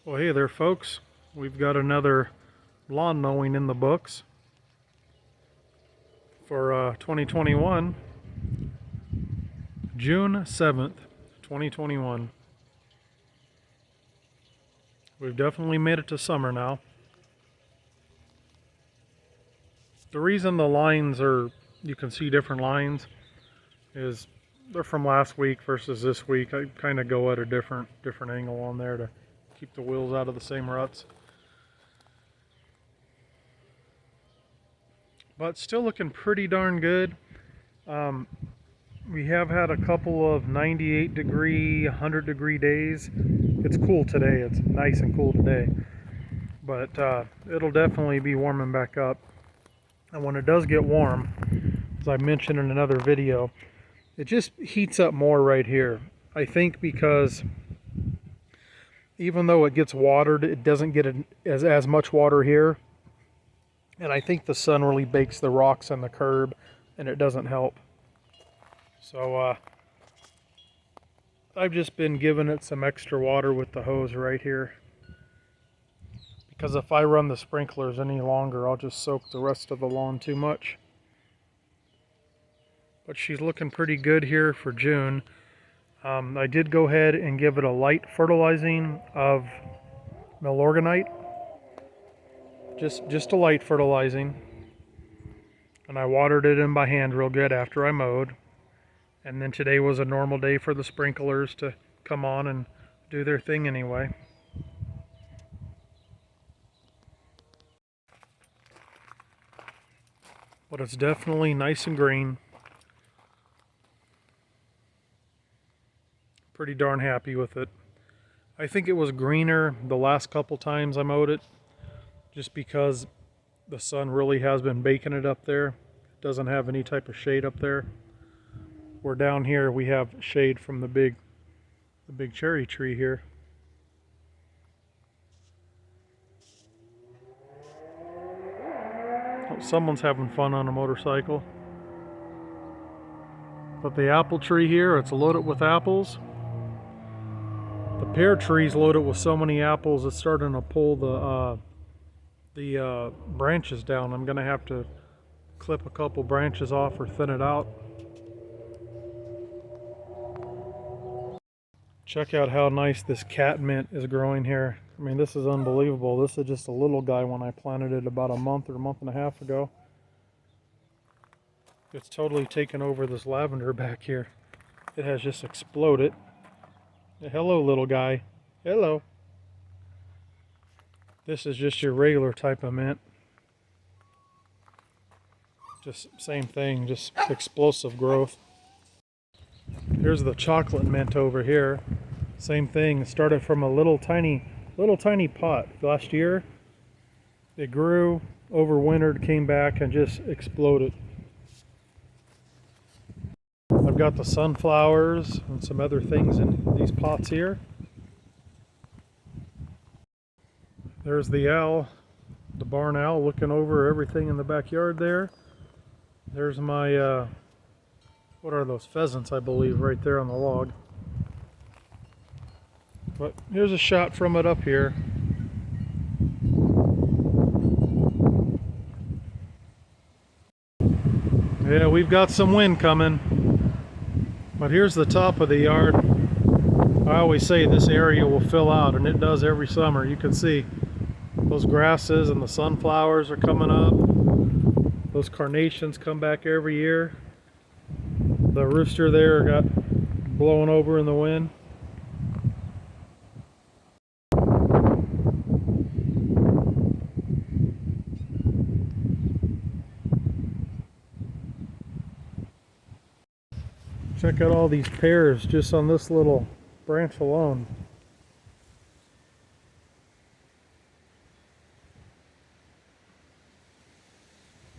Well, hey there, folks. We've got another lawn mowing in the books for 2021, June 7th, 2021. We've definitely made it to summer now. The reason the lines are, you can see different lines, is they're from last week versus this week. I kind of go at a different angle on there to keep the wheels out of the same ruts. But still looking pretty darn good. We have had a couple of 98 degree, 100 degree days. It's cool today. It's nice and cool today. But it'll definitely be warming back up. And when it does get warm, as I mentioned in another video, it just heats up more right here. I think because even though it gets watered, it doesn't get as much water here. And I think the sun really bakes the rocks on the curb, and it doesn't help. So I've just been giving it some extra water with the hose right here. Because if I run the sprinklers any longer, I'll just soak the rest of the lawn too much. But she's looking pretty good here for June. I did go ahead and give it a light fertilizing of milorganite. Just a light fertilizing. And I watered it in by hand real good after I mowed. And then today was a normal day for the sprinklers to come on and do their thing anyway. But it's definitely nice and green. Pretty darn happy with it. I think it was greener the last couple times I mowed it, just because the sun really has been baking it up there. It doesn't have any type of shade up there. Where down here we have shade from the big cherry tree here. Oh, someone's having fun on a motorcycle. But the apple tree here, it's loaded with apples. The pear tree's loaded with so many apples it's starting to pull the branches down. I'm gonna have to clip a couple branches off or thin it out. Check out how nice this catmint is growing here. I mean, this is unbelievable. This is just a little guy when I planted it about a month or a month and a half ago. It's totally taken over this lavender back here. It has just exploded. Hello, little guy. Hello. This is just your regular type of mint. Just same thing, just explosive growth. Here's the chocolate mint over here. Same thing. It started from a little tiny pot last year. It grew, overwintered, came back, and just exploded. I've got the sunflowers and some other things in these pots here. There's the owl, the barn owl, looking over everything in the backyard there. There's my what are those, pheasants, I believe, right there on the log. But here's a shot from it up here. Yeah, we've got some wind coming. But here's the top of the yard. I always say this area will fill out, and it does every summer. You can see those grasses and the sunflowers are coming up. Those carnations come back every year. The rooster there got blown over in the wind. Check out all these pears just on this little branch alone.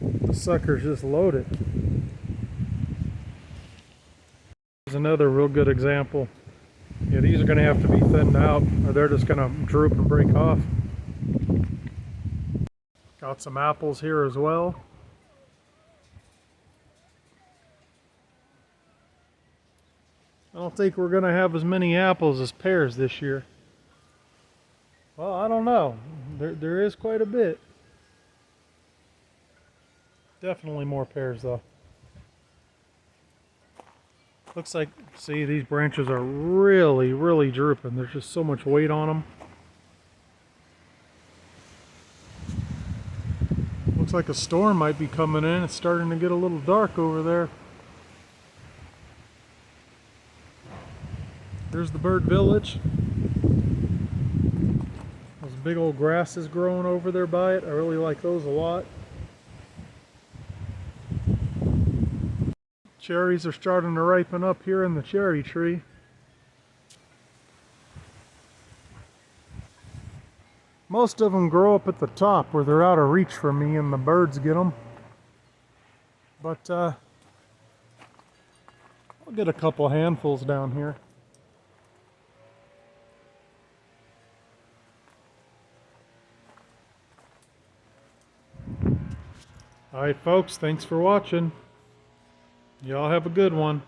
The sucker's just loaded. Here's another real good example. Yeah, these are going to have to be thinned out or they're just going to droop and break off. Got some apples here as well. I don't think we're going to have as many apples as pears this year. Well, I don't know. There is quite a bit. Definitely more pears though. Looks like, see, these branches are really, really drooping. There's just so much weight on them. Looks like a storm might be coming in. It's starting to get a little dark over there. There's the bird village. Those big old grasses growing over there by it. I really like those a lot. Cherries are starting to ripen up here in the cherry tree. Most of them grow up at the top where they're out of reach from me and the birds get them. But I'll get a couple handfuls down here. Alright folks, thanks for watching. Y'all have a good one.